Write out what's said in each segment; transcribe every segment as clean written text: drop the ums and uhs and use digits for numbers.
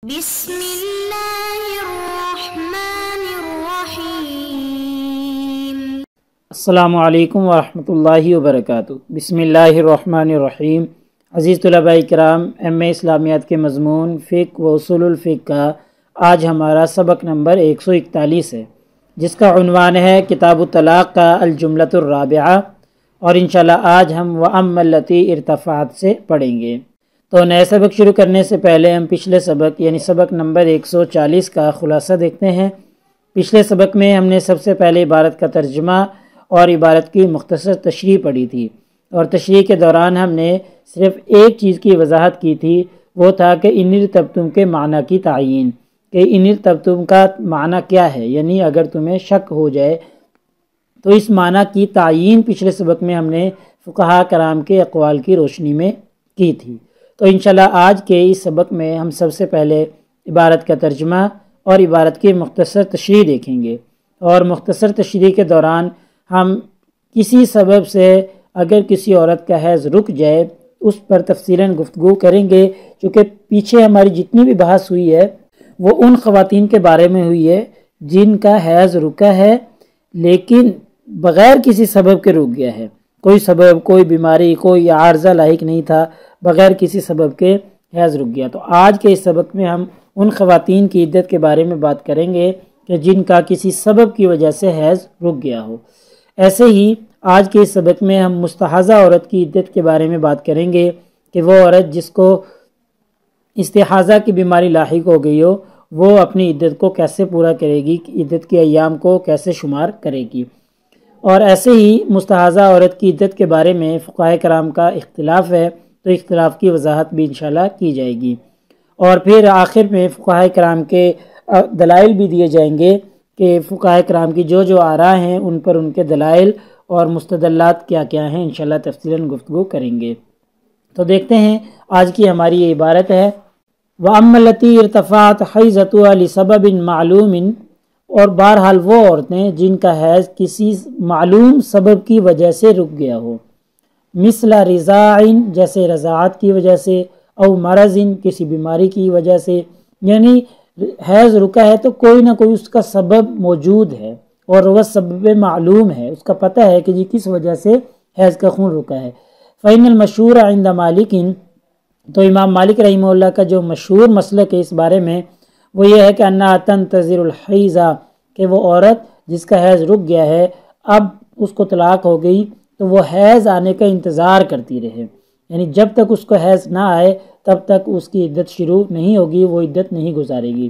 بسم اللہ الرحمن الرحیم۔ السلام علیکم ورحمۃ اللہ وبرکاتہ۔ بسم اللہ الرحمن الرحیم۔ عزیز طلباء کرام، ایم اے اسلامیات کے مضمون فقہ و اصول الفقہ کا آج ہمارا سبق نمبر 141 ہے، جس کا عنوان ہے کتاب الطلاق کا الجملۃ الرابعہ، اور انشاءاللہ آج ہم وَأَمَّا الَّتِي ارتفعت سے پڑھیں گے۔ تو نئے سبق شروع کرنے سے پہلے ہم پچھلے سبق یعنی سبق نمبر 140 کا خلاصہ دیکھتے ہیں۔ پچھلے سبق میں ہم نے سب سے پہلے عبارت کا ترجمہ اور عبارت کی مختصر تشریح پڑھی تھی، اور تشریح کے دوران ہم نے صرف ایک چیز کی وضاحت کی تھی، وہ تھا کہ ان ارتبتم کے معنی کی تعیین، کہ ان ارتبتم کا معنی کیا ہے، یعنی اگر تمہیں شک ہو جائے تو اس معنی کی تعیین پچھلے سبق میں ہم نے فقہاء کرام کے اقوال کی روشنی میں کی تھی۔ تو انشاءاللہ آج کے اس سبق میں ہم سب سے پہلے عبارت کا ترجمہ اور عبارت کی مختصر تشریح دیکھیں گے، اور مختصر تشریح کے دوران ہم کسی سبب سے اگر کسی عورت کا حیض رک جائے اس پر تفصیلاً گفتگو کریں گے، چونکہ پیچھے ہماری جتنی بھی بحث ہوئی ہے وہ ان خواتین کے بارے میں ہوئی ہے جن کا حیض رکا ہے لیکن بغیر کسی سبب کے رک گیا ہے، کوئی سبب، کوئی بیماری، کوئی عارضہ لاحق نہیں تھا، بغیر کسی سبب کے حیض رک گیا۔ تو آج کے اس سبق میں ہم ان خواتین کی عدت کے بارے میں بات کریں گے کہ جن کا کسی سبب کی وجہ سے حیض رک گیا ہو۔ ایسے ہی آج کے اس سبق میں ہم مستحاضہ عورت کی عدت کے بارے میں بات کریں گے کہ وہ عورت جس کو استحاضہ کی بیماری لاحق ہو گئی ہو وہ اپنی عدت کو کیسے پورا کرے گی، عدت کے ایام کو کیسے شمار کرے گی۔ اور ایسے ہی مستحاضہ عورت کی عدت کے بارے میں فقہاء کرام کا اختلاف ہے، تو اختلاف کی وضاحت بھی انشاءاللہ کی جائے گی، اور پھر آخر میں فقہاء کرام کے دلائل بھی دیے جائیں گے کہ فقہاء کرام کی جو آراء ہیں ان پر ان کے دلائل اور مستدلات کیا کیا ہیں، انشاءاللہ تفصیلاً گفتگو کریں گے۔ تو دیکھتے ہیں آج کی ہماری یہ عبارت ہے، وَأَمَّا الَّتِي ارْتَفَعَتْ حَيْضَتُهَا لِسَبَبٍ مَعْلُومٍ، اور بہرحال وہ عورتیں جن کا حیض کسی معلوم سبب کی وجہ سے رک گیا ہو، مثل رضاعٍ، جیسے رضاعت کی وجہ سے، او مرض، کسی بیماری کی وجہ سے، یعنی حیض رکا ہے تو کوئی نہ کوئی اس کا سبب موجود ہے اور وہ سبب معلوم ہے، اس کا پتہ ہے کہ جی کس وجہ سے حیض کا خون رکا ہے۔ فَإِنَّ الْمَشْهُورَ عِنْدَ مَالِكٍ، تو امام مالک رحمہ اللہ کا جو مشہور مسلک ہے اس بارے میں وہ یہ ہے کہ اَنَّهَا تَنْتَظِرُ الْحَيْضَ، کہ وہ عورت جس کا حیض رک گیا ہے اب اس کو طلاق ہو گئی تو وہ حیض آنے کا انتظار کرتی رہے، یعنی جب تک اس کو حیض نہ آئے تب تک اس کی عدت شروع نہیں ہوگی، وہ عدت نہیں گزارے گی۔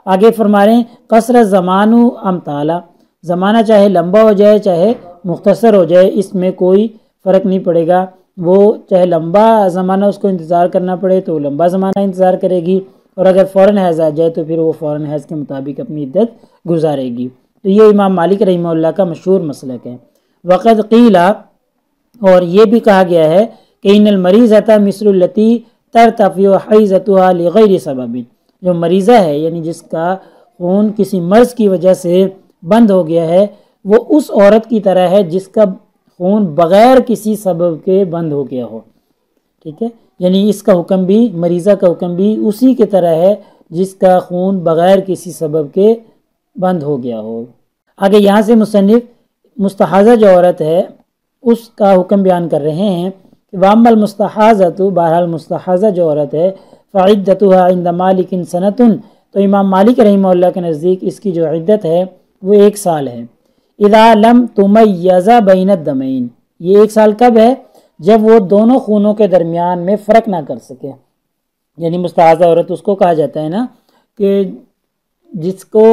آگے فرما رہے ہیں قصر الزمان ام طالا، زمانہ چاہے لمبا ہو جائے چاہے مختصر ہو جائے اس میں کوئی فرق نہیں پڑے گا، وہ چاہے لمبا زمانہ اس کو انتظار کرنا پڑے تو لمبا زمانہ انتظار کرے گی، اور اگر فوراً حیض آ جائے تو پھر وہ فوراً حیض کے مطابق اپنی عدت گزارے گی۔ تو یہ امام مالک رحمہ اللہ کا مشہور مسلک ہے۔ وقد قیل، اور یہ بھی کہا گیا ہے کہ ان المریضۃ مثل التی ترتفع حیضتها لغیر سبب، جو مریضہ ہے یعنی جس کا خون کسی مرض کی وجہ سے بند ہو گیا ہے وہ اس عورت کی طرح ہے جس کا خون بغیر کسی سبب کے بند ہو گیا ہو، ٹھیک ہے، یعنی اس کا حکم بھی، مریضہ کا حکم بھی اسی کی طرح ہے جس کا خون بغیر کسی سبب کے بند ہو گیا ہو۔ آگے یہاں سے مصنف مستحاضہ جو عورت ہے اس کا حکم بیان کر رہے ہیں کہ وَأَمَّا الْمُسْتَحَاضَةُ، بہرحال مستحاضہ جو عورت ہے، فَعِدَّتُهَا عِنْدَ مَالِكٍ سَنَةٌ، تو امام مالک رحمہ اللہ کے نزدیک اس کی جو عدت ہے وہ 1 سال ہے۔ اِذَا لَمْ تُمَيَّزَ بَيْنَ الدَّمَيْنِ، یہ 1 سال کب ہے؟ جب وہ دونوں خونوں کے درمیان میں فرق نہ کر سکے، یعنی مستحاضہ عورت اس کو کہا جاتا ہے نا کہ جس کو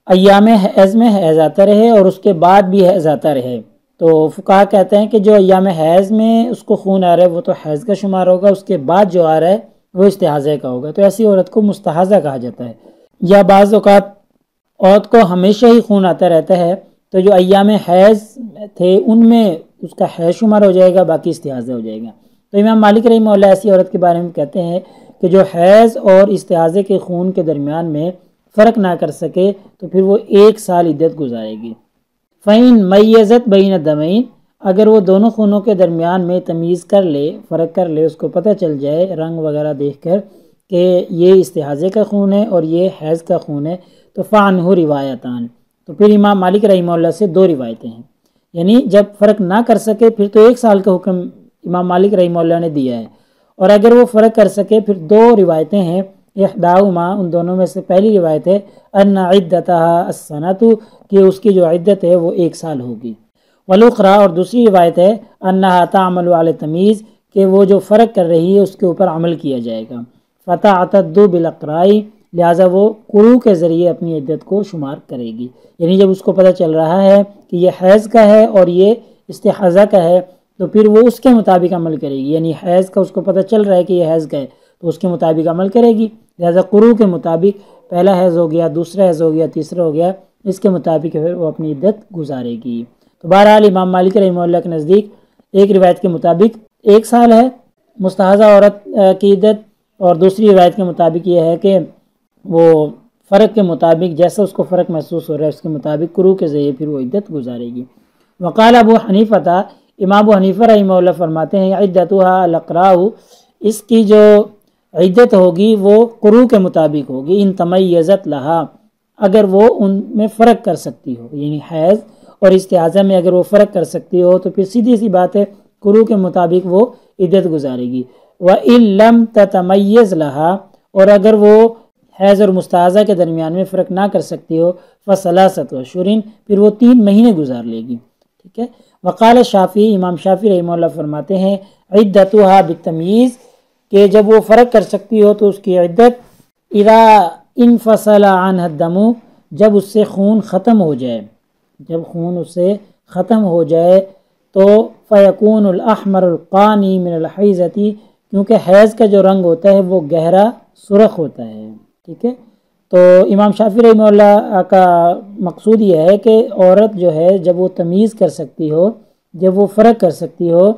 ایام حیض میں حیض آتا رہے اور اس کے بعد بھی حیض آتا رہے، تو فقہاء کہتے ہیں کہ جو ایام حیض میں اس کو خون آ رہا ہے وہ تو حیض کا شمار ہوگا، اس کے بعد جو آ رہا ہے وہ استحاضہ کا ہوگا، تو ایسی عورت کو مستحاضہ کہا جاتا ہے۔ یا بعض اوقات عورت کو ہمیشہ ہی خون آتا رہتا ہے تو جو ایام حیض تھے ان میں اس کا حیض شمار ہو جائے گا، باقی استحاضہ ہو جائے گا۔ تو امام مالک رحمہ اللہ ایسی عورت کے بارے میں کہتے ہیں کہ جو حیض اور استحاضہ کے خون کے درمیان میں فرق نہ کر سکے تو پھر وہ 1 سال عدت گزارے گی۔ فَإِن مَيَّزَتْ بَيْنَ الدَّمَيْنِ، اگر وہ دونوں خونوں کے درمیان میں تمیز کر لے، فرق کر لے، اس کو پتہ چل جائے رنگ وغیرہ دیکھ کر کہ یہ استحاضے کا خون ہے اور یہ حیض کا خون ہے، تو فعنہ روایتان، تو پھر امام مالک رحمہ اللہ سے 2 روایتیں ہیں، یعنی جب فرق نہ کر سکے پھر تو 1 سال کا حکم امام مالک رحمہ اللہ نے دیا ہے، اور اگر وہ فرق کر سکے پھر 2 روایتیں ہیں، احداہما، ان دونوں میں سے پہلی روایت ہے ان عدتها السنۃ، کہ اس کی جو عدت ہے وہ 1 سال ہوگی، والاخری، اور دوسری روایت ہے انہا تعمل علی تمیز، کہ وہ جو فرق کر رہی ہے اس کے اوپر عمل کیا جائے گا، فتعتد بالاقراء، لہٰذا وہ قروء کے ذریعے اپنی عدت کو شمار کرے گی، یعنی جب اس کو پتہ چل رہا ہے کہ یہ حیض کا ہے اور یہ استحاضہ کا ہے تو پھر وہ اس کے مطابق عمل کرے گی، یعنی حیض کا اس کو پتہ چل رہا ہے کہ یہ حیض کا ہے تو اس کے مطابق عمل کرے گی، لہٰذا قروء کے مطابق پہلا حیض ہو گیا، دوسرا حیض ہو گیا، تیسرا ہو گیا، اس کے مطابق پھر وہ اپنی عدت گزارے گی۔ تو بہرحال امام مالک رحمہ اللہ کے نزدیک ایک روایت کے مطابق 1 سال ہے مستحاضہ عورت کی عدت، اور دوسری روایت کے مطابق یہ ہے کہ وہ فرق کے مطابق جیسا اس کو فرق محسوس ہو رہا ہے اس کے مطابق قروء کے ذریعے پھر وہ عدت گزارے گی۔ وقال ابو حنیفہ، امام ابو حنیفہ رحمہ اللہ فرماتے ہیں عدتها الاقراء، اس کی جو عدت ہوگی وہ قروء کے مطابق ہوگی، ان تمیزت لہا، اگر وہ ان میں فرق کر سکتی ہو، یعنی حیض اور استحاضہ میں اگر وہ فرق کر سکتی ہو تو پھر سیدھی سی بات ہے قروء کے مطابق وہ عدت گزارے گی، وَإِن لَمْ تَتَمَيَّزْ لَهَا، اور اگر وہ حیض اور مستحاضہ کے درمیان میں فرق نہ کر سکتی ہو فَثَلَاثَةُ أَشْهُرٍ، پھر وہ 3 مہینے گزار لے گی، ٹھیک ہے۔ وقال شافعی، امام شافعی رحمہ اللہ فرماتے ہیں عدتها بالتمییز، کہ جب وہ فرق کر سکتی ہو تو اس کی عدت اذا انفصل عنها الدم، جب اس سے خون ختم ہو جائے، جب خون اس سے ختم ہو جائے تو فیکون الاحمر القانی من الحیضۃ، کیونکہ حیض کا جو رنگ ہوتا ہے وہ گہرا سرخ ہوتا ہے، ٹھیک ہے۔ تو امام شافعی رحمہ اللہ کا مقصود یہ ہے کہ عورت جو ہے جب وہ تمیز کر سکتی ہو، جب وہ فرق کر سکتی ہو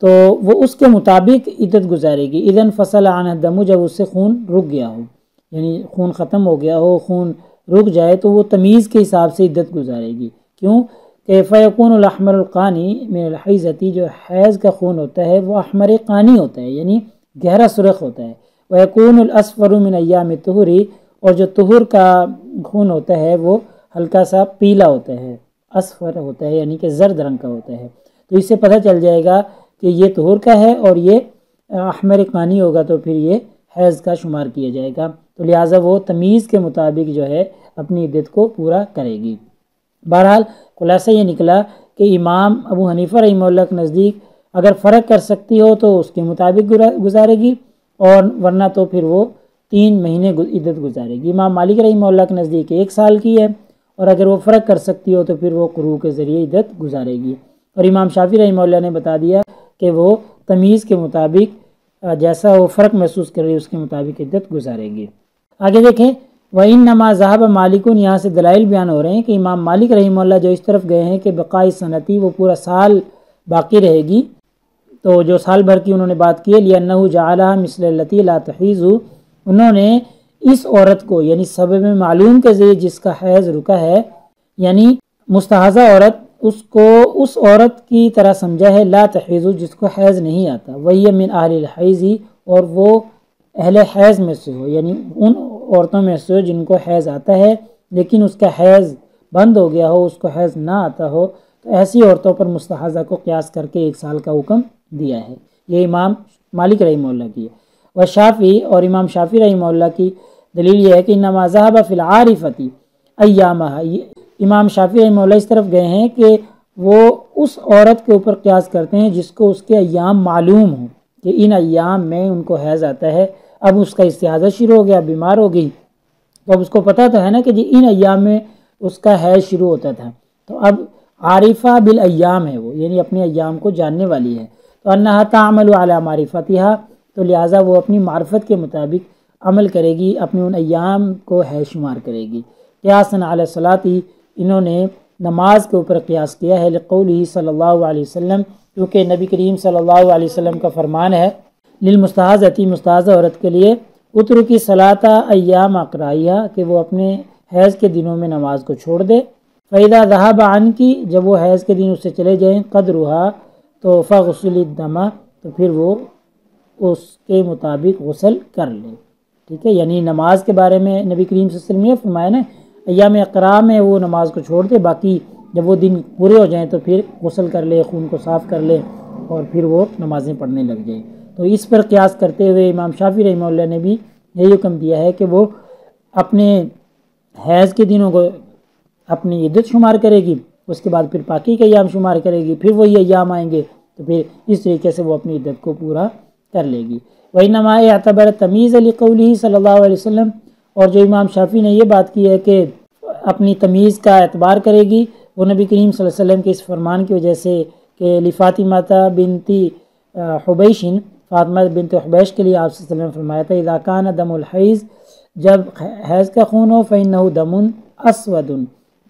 تو وہ اس کے مطابق عدت گزارے گی، اذا انفصل عنها الدم، جب اس سے خون رک گیا ہو، یعنی خون ختم ہو گیا ہو، خون رک جائے تو وہ تمیز کے حساب سے عدت گزارے گی، کیوں کہ فیکون الاحمر القانی من الحیضۃ، جو حیض کا خون ہوتا ہے وہ احمر قانی ہوتا ہے، یعنی گہرا سرخ ہوتا ہے، ویکون الاصفر من ایام الطہر، اور جو طہر کا خون ہوتا ہے وہ ہلکا سا پیلا ہوتا ہے، اصفر ہوتا ہے یعنی کہ زرد رنگ کا ہوتا ہے، تو اس سے پتہ چل جائے گا کہ یہ طہر کا ہے اور یہ احمر قانی ہوگا تو پھر یہ حیض کا شمار کیا جائے گا، تو لہٰذا وہ تمیز کے مطابق جو ہے اپنی عدت کو پورا کرے گی۔ بہرحال خلاصہ یہ نکلا کہ امام ابو حنیفہ رحمہ اللہ کے نزدیک اگر فرق کر سکتی ہو تو اس کے مطابق گزارے گی، اور ورنہ تو پھر وہ 3 مہینے عدت گزارے گی۔ امام مالک رحمہ اللہ کے نزدیک 1 سال کی ہے، اور اگر وہ فرق کر سکتی ہو تو پھر وہ قروء کے ذریعے عدت گزارے گی، اور امام شافعی رحمہ اللہ نے بتا دیا کہ وہ تمیز کے مطابق جیسا وہ فرق محسوس کر رہی ہے اس کے مطابق عدت گزارے گی۔ آگے دیکھیں وَإِنَّمَا ذَهَبَ مَالِكٌ، یہاں سے دلائل بیان ہو رہے ہیں کہ امام مالک رحمہ اللہ جو اس طرف گئے ہیں کہ بقاء سنتی، وہ پورا سال باقی رہے گی، تو جو سال بھر کی انہوں نے بات کی ہے لِأَنَّهُ جَعَلَهَا مِثْلَ الَّتِي لَا تَحِيضُ، انہوں نے اس عورت کو یعنی سبب معلوم کے ذریعے جس کا حیض رکا ہے، یعنی مستحاضہ عورت، اس کو اس عورت کی طرح سمجھا ہے لا تحیض، جس کو حیض نہیں آتا، وہی من اہل الحیض، اور وہ اہل حیض میں سے ہو، یعنی ان عورتوں میں سے ہو جن کو حیض آتا ہے لیکن اس کا حیض بند ہو گیا ہو، اس کو حیض نہ آتا ہو، تو ایسی عورتوں پر مستحاضہ کو قیاس کر کے 1 سال کا حکم دیا ہے۔ یہ امام مالک رحمہ اللہ کی ہے۔ و شافعی، اور امام شافعی رحمہ اللہ کی دلیل یہ ہے کہ انما ذهب فی العارفۃ ایامها، امام شافعی رحمہ اللہ اس طرف گئے ہیں کہ وہ اس عورت کے اوپر قیاس کرتے ہیں جس کو اس کے ایام معلوم ہوں کہ ان ایام میں ان کو حیض آتا ہے، اب اس کا استحاضہ شروع ہو گیا، بیمار ہو گئی، تو اب اس کو پتہ تو ہے نا کہ جی ان ایام میں اس کا حیض شروع ہوتا تھا، تو اب عارفہ بالایام ہے وہ، یعنی اپنے ایام کو جاننے والی ہے، تو انہا تعمل علی معرفتہا، تو لہٰذا وہ اپنی معرفت کے مطابق عمل کرے گی، اپنے ان ایام کو حیض شمار کرے گی۔ قیاساً علی الصلاۃ، انہوں نے نماز کے اوپر قیاس کیا ہے، لقولہ صلی اللہ علیہ وسلم، کیونکہ نبی کریم صلی اللہ علیہ وسلم کا فرمان ہے للمستحاضۃ، مستحاضہ عورت کے لیے، اترکی صلاۃ ایام اقرائیہ، کہ وہ اپنے حیض کے دنوں میں نماز کو چھوڑ دے، فاذا ذهب عنک، جب وہ حیض کے دن اس سے چلے جائیں، قدرھا، تو فغسلی الدم، تو پھر وہ اس کے مطابق غسل کر لے۔ ٹھیک ہے، یعنی نماز کے بارے میں نبی کریم صلی اللہ علیہ وسلم نے فرمایا نا ایام اقرا میں وہ نماز کو چھوڑ دے، باقی جب وہ دن پورے ہو جائیں تو پھر غسل کر لے، خون کو صاف کر لے اور پھر وہ نمازیں پڑھنے لگ جائے۔ تو اس پر قیاس کرتے ہوئے امام شافعی رحمہ اللہ نے بھی یہی حکم دیا ہے کہ وہ اپنے حیض کے دنوں کو اپنی عدت شمار کرے گی، اس کے بعد پھر باقی کے ایام شمار کرے گی، پھر وہی ایام آئیں گے تو پھر اس طریقے سے وہ اپنی عدت کو پورا کر لے گی۔ وَإِنَّمَا اعْتَبَرَ تَمِيزَ لِقَوْلِهِ صلی اللہ علیہ وسلم، اور جو امام شافعی نے یہ بات کی ہے کہ اپنی تمیز کا اعتبار کرے گی، وہ نبی کریم صلی اللہ علیہ وسلم کے اس فرمان کی وجہ سے کہ لفاطمہ بنت حبیش، فاطمہ بنت حبیش کے لیے آپ صلی اللہ علیہ وسلم نے فرمایا تھا اذا کان دم الحیض، جب حیض کا خون ہو فإنه دم اسود،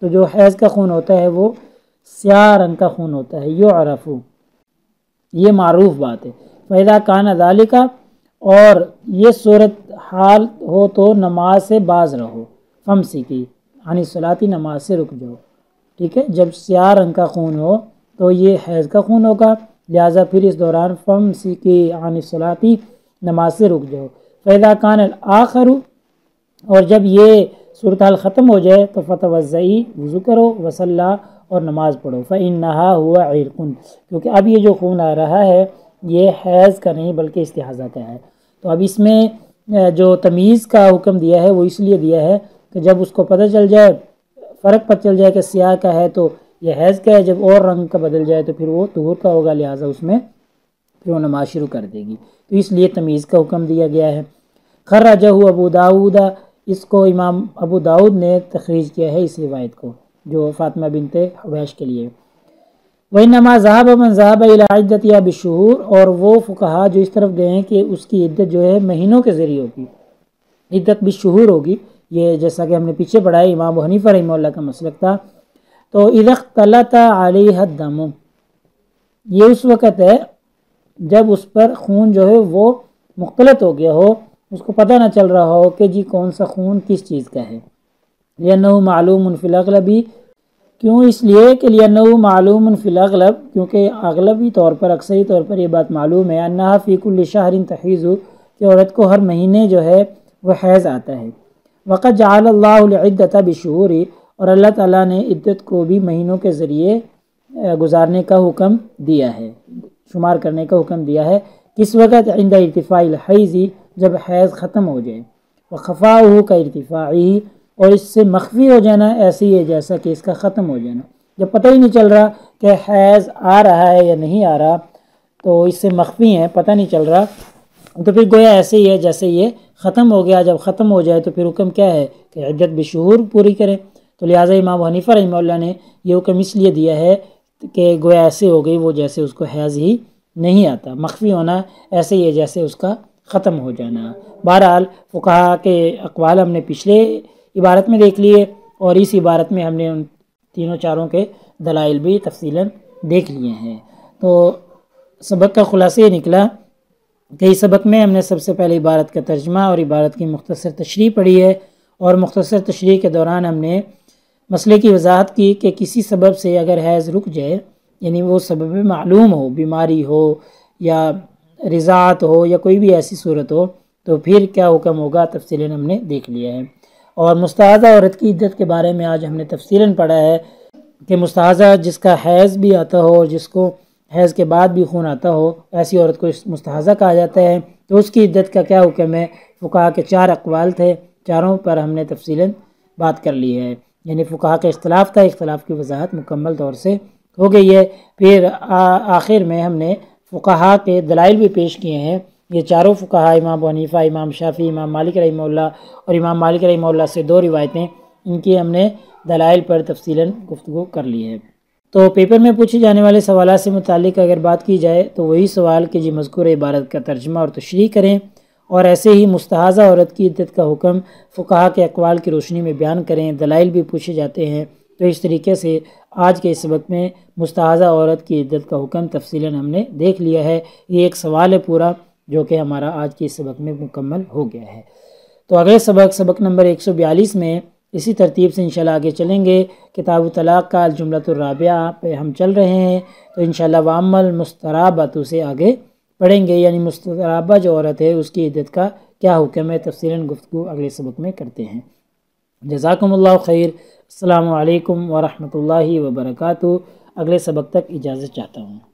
تو جو حیض کا خون ہوتا ہے وہ سیاہ رنگ کا خون ہوتا ہے، یعرف، یہ معروف بات ہے۔ فإذا کان ذالک، اور یہ صورت حال ہو تو نماز سے باز رہو، فمسکی عن الصلاۃ، نماز سے رک جاؤ، ٹھیک ہے۔ جب سیاہ رنگ کا خون ہو تو یہ حیض کا خون ہوگا، لہٰذا پھر اس دوران فمسکی عن الصلاۃ، نماز سے رک جاؤ۔ فإذا کان الآخر، اور جب یہ صورتحال ختم ہو جائے تو فتوضئی، وضو کرو، وصلی، اور نماز پڑھو، فإنہا ہوا عرق، کیونکہ اب یہ جو خون آ رہا ہے یہ حیض کا نہیں بلکہ استحاضہ کا ہے۔ تو اب اس میں جو تمیز کا حکم دیا ہے وہ اس لیے دیا ہے کہ جب اس کو پتہ چل جائے، فرق پتہ چل جائے کہ سیاہ کا ہے تو یہ حیض کا ہے، جب اور رنگ کا بدل جائے تو پھر وہ طہور کا ہوگا، لہٰذا اس میں پھر وہ نماز شروع کر دے گی، تو اس لیے تمیز کا حکم دیا گیا ہے۔ خرجہ ابو داؤد، اس کو امام ابو داؤد نے تخریج کیا ہے اس روایت کو جو فاطمہ بنت حبیش کے لیے۔ وَإِنَّمَا ذَهَبَ مَنْ ذَهَبَ إِلَىٰ عِدَّتِهَا بِالشُّهُورِ، اور وہ فقہا جو اس طرف گئے ہیں کہ اس کی عدت جو ہے مہینوں کے ذریعے ہوگی، عدت بالشہور ہوگی، یہ جیسا کہ ہم نے پیچھے پڑھا ہے امام ابو حنیفہ رحمہ اللہ کا مسلک تھا۔ تو اذا اختلط علیہ الدم، یہ اس وقت ہے جب اس پر خون جو ہے وہ مختلط ہو گیا ہو، اس کو پتہ نہ چل رہا ہو کہ جی کون سا خون کس چیز کا ہے۔ لأنه معلوم فی الاغلب، کیوں؟ اس لیے کہ لأنه معلوم فی الاغلب، کیونکہ اغلبی طور پر، اکثری طور پر یہ بات معلوم ہے، انہا فی کل شہر تحیض، کہ عورت کو ہر مہینے جو ہے وہ حیض آتا ہے۔ وقد جعل اللہ العدۃ بالشہور، اور اللہ تعالیٰ نے عدت کو بھی مہینوں کے ذریعے گزارنے کا حکم دیا ہے، شمار کرنے کا حکم دیا ہے۔ کس وقت؟ عند ارتفاع الحیض، جب حیض ختم ہو جائے، وخفاؤہ کا ارتفاعی، اور اس سے مخفی ہو جانا ایسے ہی ہے جیسا کہ اس کا ختم ہو جانا۔ جب پتہ ہی نہیں چل رہا کہ حیض آ رہا ہے یا نہیں آ رہا تو اس سے مخفی ہے، پتہ نہیں چل رہا، تو پھر گویا ایسے ہی ہے جیسے یہ ختم ہو گیا۔ جب ختم ہو جائے تو پھر حکم کیا ہے کہ عدت بالشہور پوری کریں۔ تو لہٰذا امام ابو حنیفہ رحمہ اللہ نے یہ حکم اس لیے دیا ہے کہ گویا ایسے ہو گئی وہ جیسے اس کو حیض ہی نہیں آتا، مخفی ہونا ایسے ہی ہے جیسے اس کا ختم ہو جانا۔ بہرحال فقہا کے اقوال ہم نے پچھلے عبارت میں دیکھ لیے، اور اس عبارت میں ہم نے ان تینوں چاروں کے دلائل بھی تفصیلاً دیکھ لیے ہیں۔ تو سبق کا خلاصہ یہ نکلا کہ اس سبق میں ہم نے سب سے پہلے عبارت کا ترجمہ اور عبارت کی مختصر تشریح پڑھی ہے، اور مختصر تشریح کے دوران ہم نے مسئلے کی وضاحت کی کہ کسی سبب سے اگر حیض رک جائے، یعنی وہ سبب معلوم ہو، بیماری ہو یا رضاعت ہو یا کوئی بھی ایسی صورت ہو، تو پھر کیا حکم ہوگا تفصیلاً ہم نے دیکھ لیا ہے۔ اور مستحاضہ عورت کی عدت کے بارے میں آج ہم نے تفصیلاً پڑھا ہے کہ مستحاضہ جس کا حیض بھی آتا ہو اور جس کو حیض کے بعد بھی خون آتا ہو، ایسی عورت کو مستحاضہ کہا جاتا ہے۔ تو اس کی عدت کا کیا حکم ہے؟ فقہا کے 4 اقوال تھے، چاروں پر ہم نے تفصیلاً بات کر لی ہے، یعنی فقہا کے اختلاف تھا، اختلاف کی وضاحت مکمل طور سے ہو گئی ہے۔ پھر آخر میں ہم نے فقہا کے دلائل بھی پیش کیے ہیں۔ یہ چاروں فقہا، امام ابو حنیفہ، امام شافعی، امام مالک رحمہ اللہ، اور امام مالک رحمہ اللہ سے 2 روایتیں، ان کی ہم نے دلائل پر تفصیلاً گفتگو کر لی ہے۔ تو پیپر میں پوچھے جانے والے سوالات سے متعلق اگر بات کی جائے تو وہی سوال کہ جی مذکور عبارت کا ترجمہ اور تشریح کریں، اور ایسے ہی مستحاضہ عورت کی عدت کا حکم فقہا کے اقوال کی روشنی میں بیان کریں۔ دلائل بھی پوچھے جاتے ہیں، تو اس طریقے سے آج کے اس سبق میں مستحاضہ عورت کی عدت کا حکم تفصیلاً ہم نے دیکھ لیا ہے۔ یہ ایک سوال ہے پورا جو کہ ہمارا آج کے اس سبق میں مکمل ہو گیا ہے۔ تو اگلے سبق نمبر 142 میں اسی ترتیب سے انشاءاللہ آگے چلیں گے۔ کتاب طلاق کا الجملۃ الرابعہ پہ ہم چل رہے ہیں، تو انشاءاللہ وَأَمَّا الْمُسْتَرَابَةُ سے آگے پڑھیں گے، یعنی مسترابہ جو عورت ہے اس کی عدت کا کیا حکم ہے، تفصیلاً گفتگو اگلے سبق میں کرتے ہیں۔ جزاکم اللہ خیر۔ السلام علیکم ورحمۃ اللہ وبرکاتہ۔ اگلے سبق تک اجازت چاہتا ہوں۔